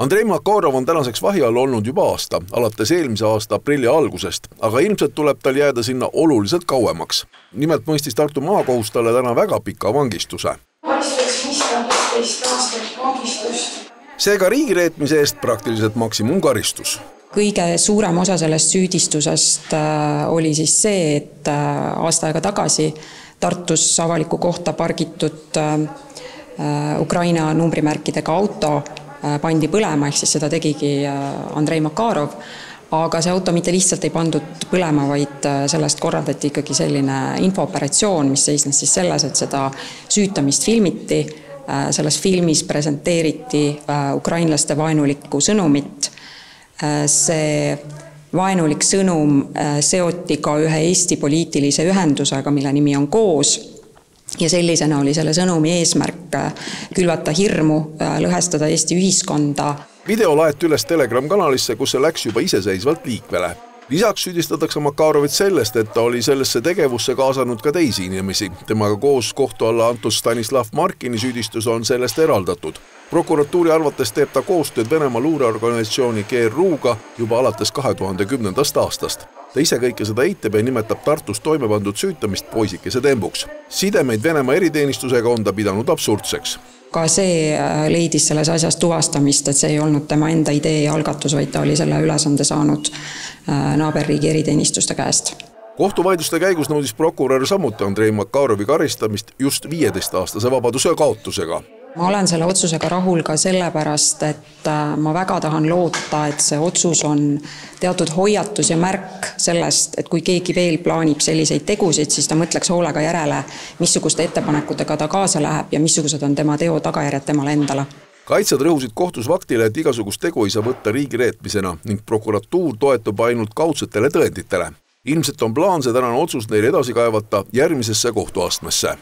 Andrei Makarov on tänaseks vahi all olnud juba aasta, alates eelmise aasta aprilli algusest, aga ilmselt tuleb tal jääda sinna oluliselt kauemaks. Nimelt mõistis Tartu maakohus talle täna väga pika vangistuse. Karistuseks 15 aastat vangistust. Seega riigireetmise eest praktiliselt maksimumkaristus. Kõige suurem osa sellest süüdistusest oli siis see, et aasta aega tagasi Tartus avaliku kohta pargitud Ukraina numbrimärkidega auto pandi põlema, ehk siis seda tegigi Andrei Makarov, aga see auto mitte lihtsalt ei pandud põlema, vaid sellest korraldati ikkagi selline infooperatsioon, mis seisnes siis selles, et seda süütamist filmiti. Selles filmis presenteeriti ukrainlaste vaenulikku sõnumit. See vaenulik sõnum seoti ka ühe Eesti poliitilise ühendusega, mille nimi on Koos. Ja sellisena oli selle sõnumi eesmärk külvata hirmu, lõhestada Eesti ühiskonda. Video laeti üles Telegram-kanalisse, kus see läks juba iseseisvalt liikvele. Lisaks süüdistatakse Makarovit sellest, et ta oli sellesse tegevusse kaasanud ka teisi inimesi. Temaga koos kohtu alla antud Stanislav Markini süüdistus on sellest eraldatud. Prokuratuuri arvates teeb ta koostööd Venemaa luureorganisatsiooni GRU-ga juba alates 2010. aastast. Ta ise kõike seda eitab ja nimetab Tartus toime pandud süütamist poisikese tembuks. Sidemeid Venemaa eriteenistusega on ta pidanud absurdseks. Ka see leidis selles asjas tuvastamist, et see ei olnud tema enda idee ja algatus, vaid ta oli selle ülesande saanud naaberriigi eriteenistuste käest. Kohtuvaidluste käigus nõudis prokurör samuti Andrei Makarovi karistamist just 15-aastase vabaduse kaotusega. Ma olen selle otsusega rahul ka sellepärast, et ma väga tahan loota, et see otsus on teatud hoiatus ja märk sellest, et kui keegi veel plaanib selliseid tegusid, siis ta mõtleks hoolega järele, missuguste ettepanekutega ta kaasa läheb ja missugused on tema teo tagajärjed temale endale. Kaitsjad rõhusid kohtus vaktile, et igasugust tegu ei saa võtta riigireetmisena ning prokuratuur toetub ainult kaudsetele tõenditele. Ilmselt on plaan see tänane otsus neile edasi kaevata järgmisesse kohtuastmesse.